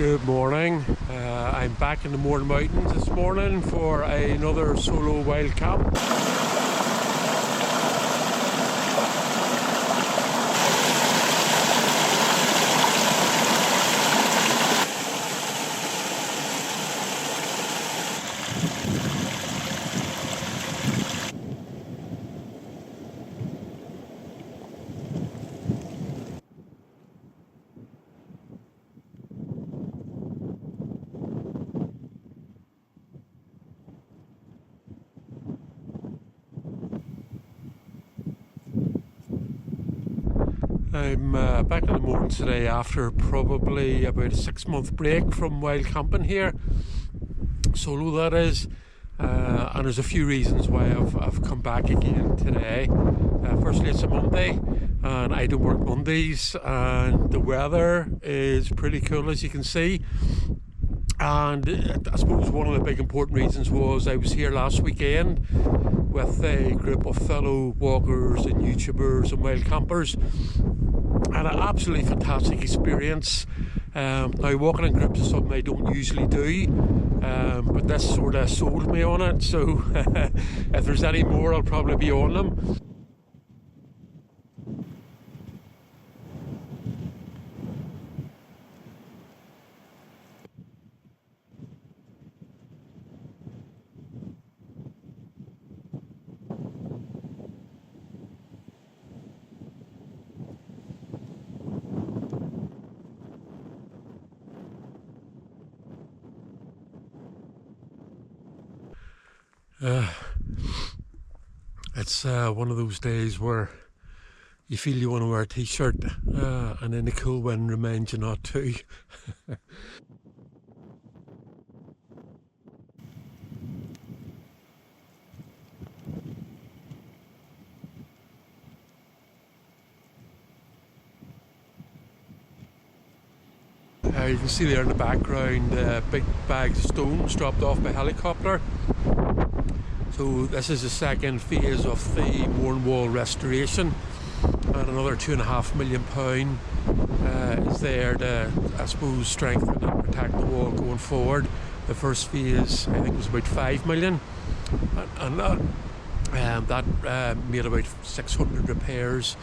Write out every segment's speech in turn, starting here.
Good morning. I'm back in the Mourne Mountains this morning for another solo wild camp. I'm back in the Mournes today after probably about a 6-month break from wild camping here, solo that is, and there's a few reasons why I've come back again today. Firstly, it's a Monday and I don't work Mondays, and the weather is pretty cool, as you can see. And I suppose one of the big important reasons was I was here last weekend with a group of fellow walkers and YouTubers and wild campers. Had an absolutely fantastic experience. Now, walking in groups is something I don't usually do, but this sort of sold me on it, so if there's any more I'll probably be on them. It's one of those days where you feel you want to wear a t-shirt and then the cool wind reminds you not to. You can see there in the background big bags of stones dropped off by helicopter. So this is the second phase of the Mourne Wall restoration, and another £2.5 million is there to, I suppose, strengthen and protect the wall going forward. The first phase, I think, was about 5 million, and that made about 600 repairs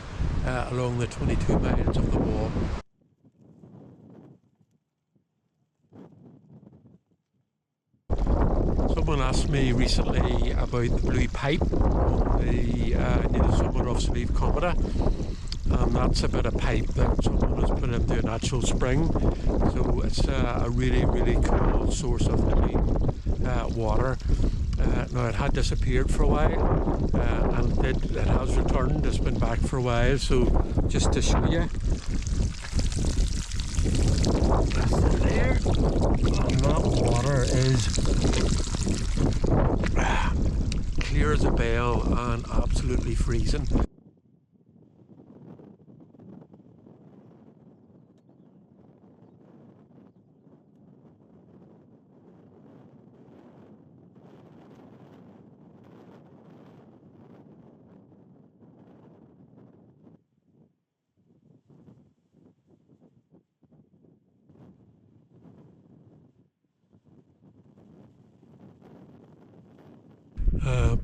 along the 22 miles of the wall. Someone asked me recently about the blue pipe on the near the summit of Slieve Bearnagh, and that's about a pipe that someone has put into a natural spring. So it's a really, really cool source of clean water. Now, it had disappeared for a while, and it has returned. It's been back for a while, so just to show you. That's there, and that water is clear as a bell and absolutely freezing.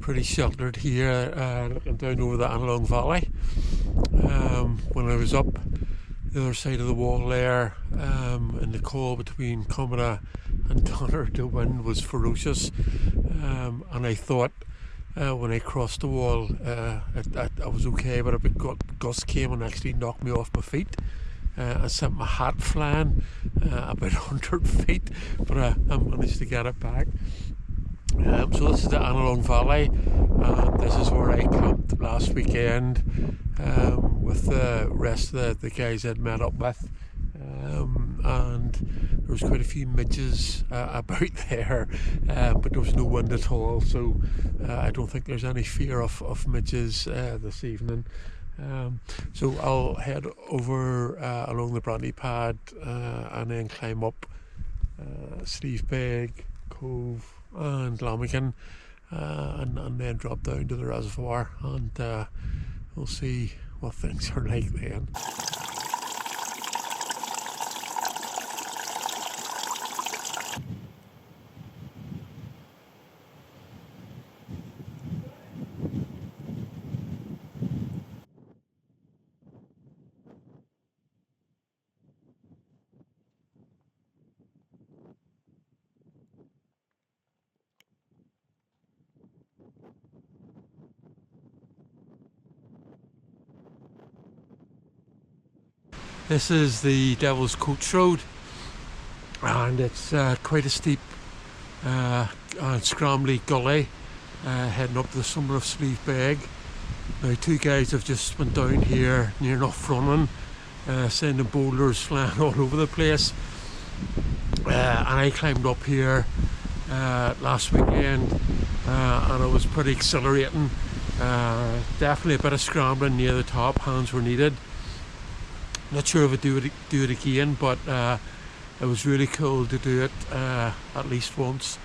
Pretty sheltered here, looking down over the Annalong Valley. When I was up the other side of the wall there, in the call between Commara and Donner, the wind was ferocious, and I thought when I crossed the wall I was okay, but a big gust came and actually knocked me off my feet. I sent my hat flying about 100 feet, but I managed to get it back. So this is the Annalong Valley, and this is where I camped last weekend with the rest of the guys I'd met up with, and there was quite a few midges about there, but there was no wind at all, so I don't think there's any fear of midges this evening. So I'll head over along the Brandy Pad and then climb up Slieve Bearnagh, Cove and Lamican, and then drop down to the reservoir, and we'll see what things are like then. This is the Devil's Coach Road, and it's quite a steep and scrambly gully heading up to the summit of Slieve Bearnagh. Now, two guys have just went down here near enough running, sending boulders flying all over the place, and I climbed up here last weekend, and it was pretty exhilarating. Definitely a bit of scrambling near the top, hands were needed. Not sure if I'd do it again, but it was really cool to do it at least once.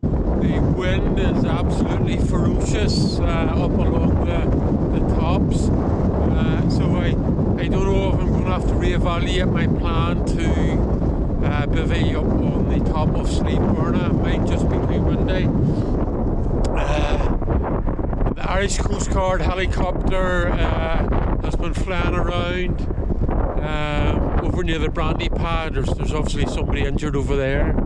The wind is absolutely ferocious up along the tops, so I don't know if I'm going to have to reevaluate my plan to bivvy up on the top of Slieve Bearnagh. It might just be too windy. The Irish Coast Guard helicopter has been flying around over near the brandy pad. There's obviously somebody injured over there.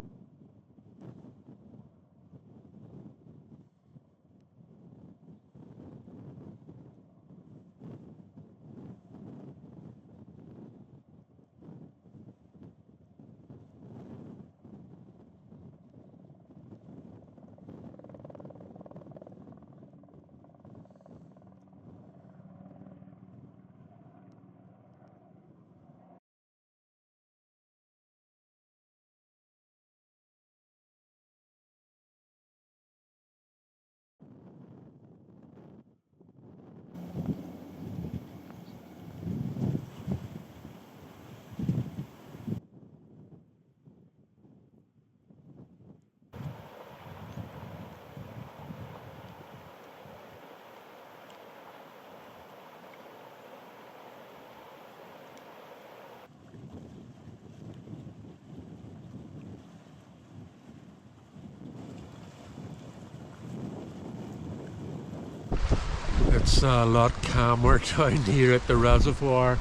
It's a lot calmer down here at the reservoir.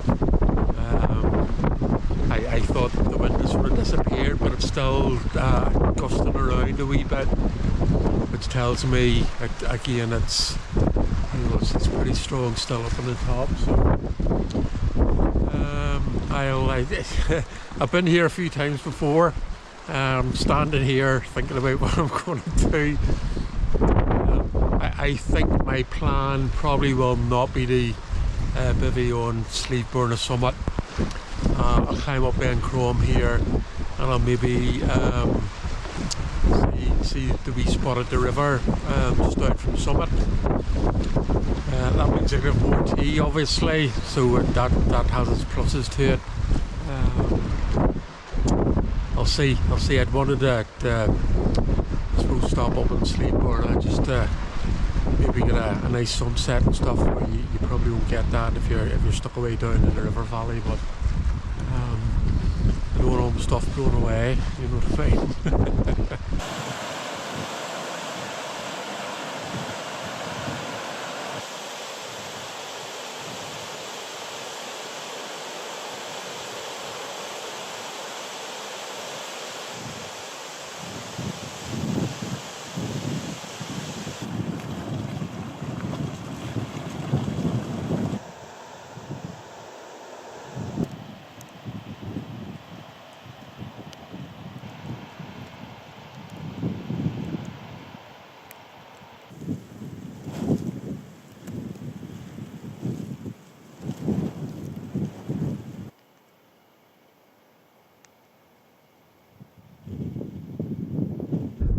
I thought the wind had sort of disappeared, but it's still gusting around a wee bit, which tells me again it's pretty strong still up on the top. So I've been here a few times before. Standing here thinking about what I'm going to do. I think my plan probably will not be to bivvy on Slieve Bearnagh summit. I'll climb up Ben Crom here, and I'll maybe see the wee spot at the river just out from the summit. That means I have more tea, obviously, so that has its pluses to it. I'll see. I'd wanted to I suppose stop up in Slieve Bearnagh, just maybe get a nice sunset and stuff. Where you probably won't get that if you're stuck away down in the river valley, but I don't want all the stuff blown away, you know what I mean?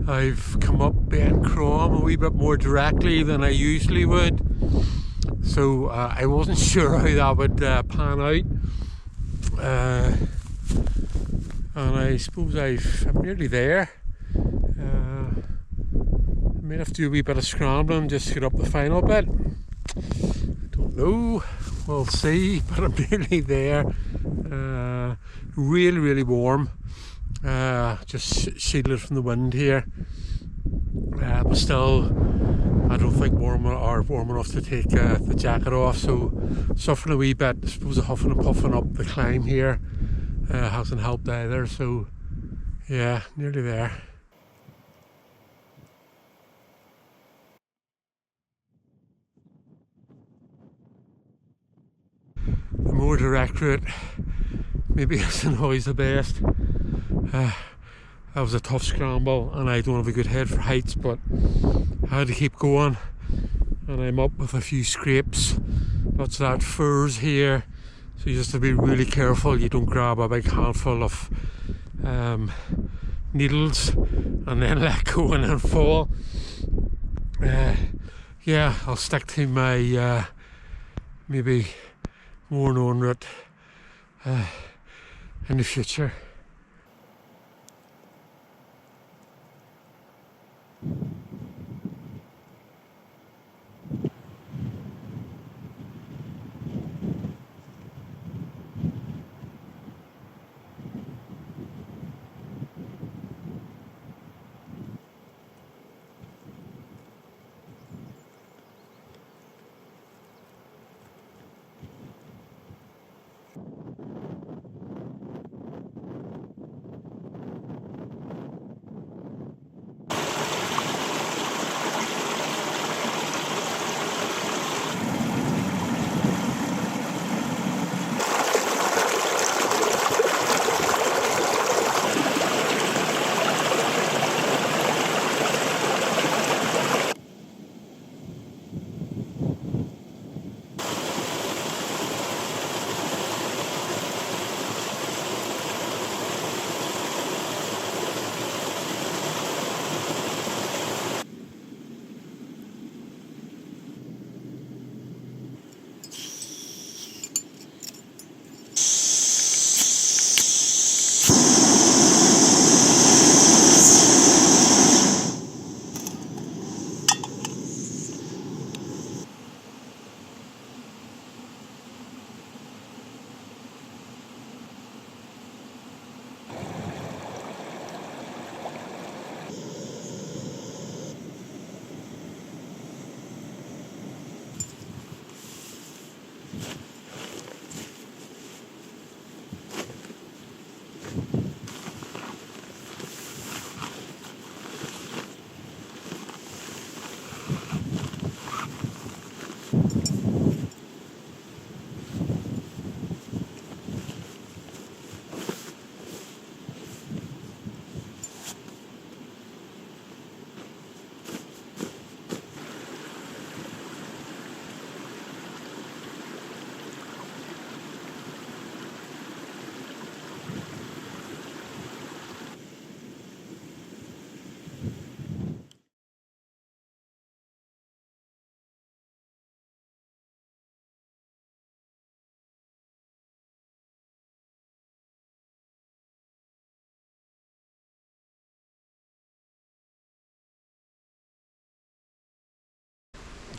I've come up Ben Crom a wee bit more directly than I usually would, so I wasn't sure how that would pan out, and I suppose I'm nearly there. I may have to do a wee bit of scrambling just to get up the final bit. I don't know, we'll see, but I'm nearly there. Really warm. Just shielded from the wind here. but still I don't think warm enough to take the jacket off, so suffering a wee bit. I suppose the huffing and puffing up the climb here hasn't helped either, so yeah, nearly there. The Moor Directorate maybe isn't always the best. That was a tough scramble, and I don't have a good head for heights, but I had to keep going, and I'm up with a few scrapes. Lots of that furs here, so you just have to be really careful you don't grab a big handful of needles and then let go and then fall. Yeah, I'll stick to my maybe more known route in the future.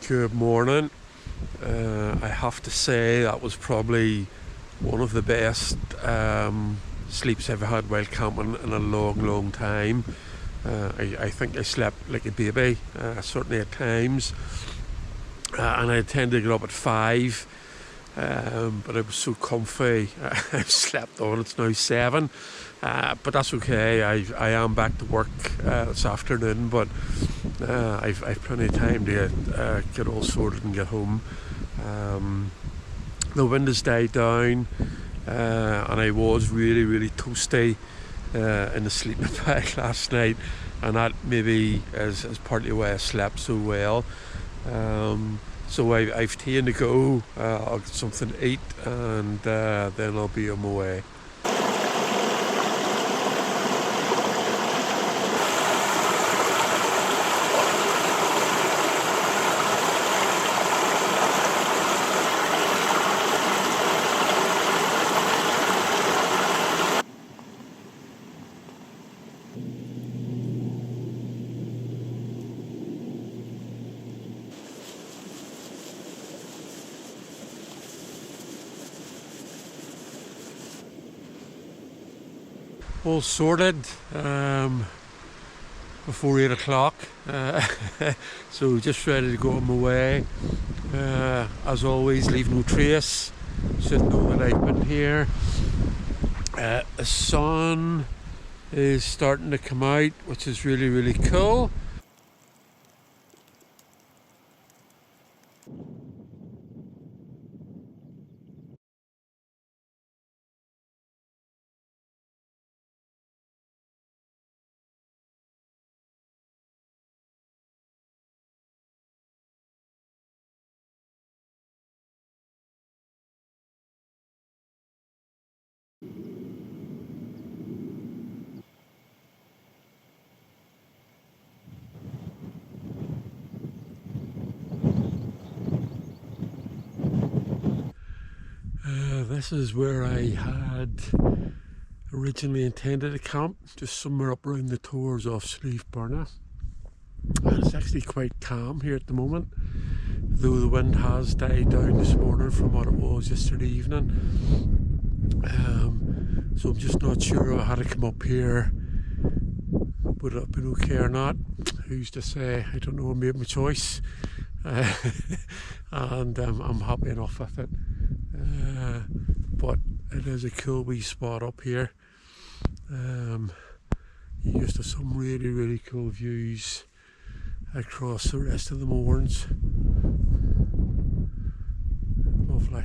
Good morning. I have to say that was probably one of the best sleeps I've had while camping in a long time. I think I slept like a baby, certainly at times, and I tended to get up at 5, but I was so comfy. I slept on. It's now 7, but that's okay. I am back to work this afternoon, but I've plenty of time to get all sorted and get home. The wind has died down, and I was really toasty in the sleeping bag last night, and that maybe is partly why I slept so well. So I've taken to go. I'll get something to eat, and then I'll be on my way. All sorted. before 8 o'clock, so just ready to go on my way. As always, leave no trace, should know that I've been here. The sun is starting to come out, which is really, really cool. This is where I had originally intended to camp, just somewhere up around the tors of Slieve Bearnagh. And it's actually quite calm here at the moment, though the wind has died down this morning from what it was yesterday evening. So I'm just not sure if I had to come up here, would it have been okay or not? Who's to say? I don't know, I made my choice. And I'm happy enough with it. But it is a cool wee spot up here. You used to some really, really cool views across the rest of the Mournes. Lovely.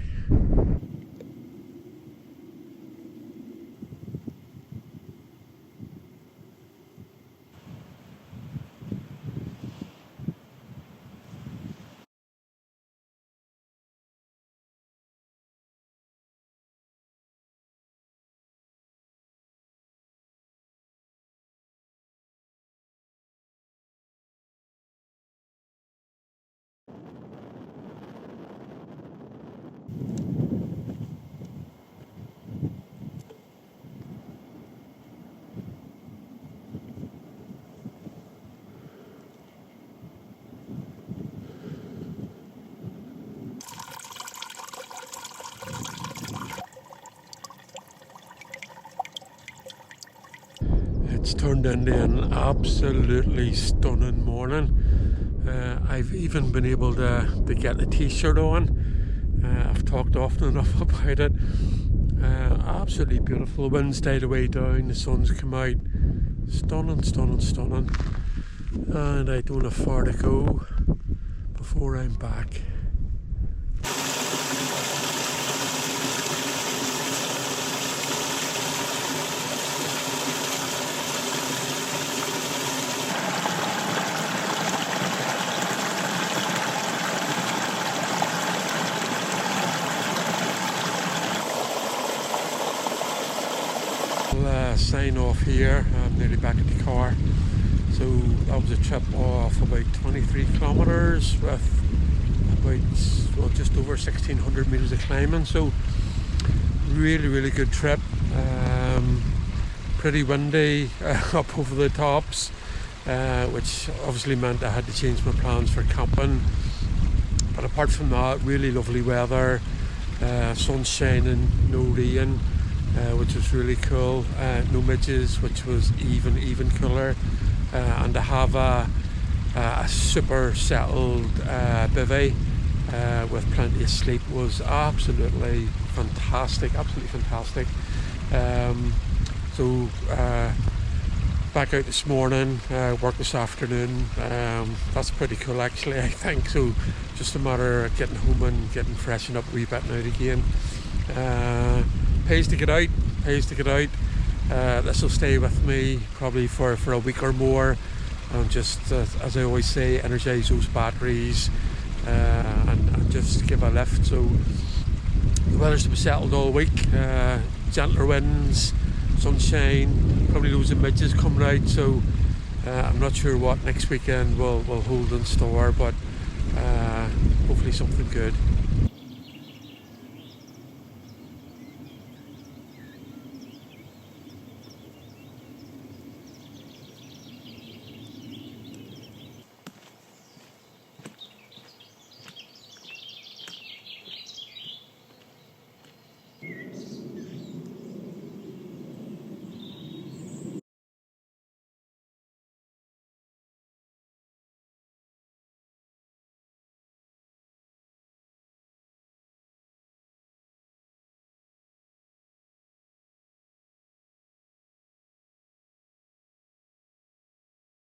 It's turned into an absolutely stunning morning. I've even been able to get a t-shirt on. I've talked often enough about it. Absolutely beautiful. The wind's died away down, the sun's come out. Stunning, stunning, stunning. And I don't have far to go before I'm back. Sign off here. I'm nearly back at the car. So that was a trip of about 23 kilometres with about, well, just over 1600 metres of climbing. So really, really good trip. Pretty windy up over the tops, which obviously meant I had to change my plans for camping. But apart from that, really lovely weather, sun shining, no rain. Which was really cool. No midges, which was even cooler, and to have a super settled bivvy with plenty of sleep was absolutely fantastic. So back out this morning, work this afternoon. That's pretty cool actually, I think. So just a matter of getting home and getting freshened up a wee bit now again. Pays to get out. This will stay with me probably for a week or more, and just as I always say, energise those batteries and just give a lift. So the weather's to be settled all week, gentler winds, sunshine, probably loads of midges coming out, so I'm not sure what next weekend will hold in store, but hopefully something good.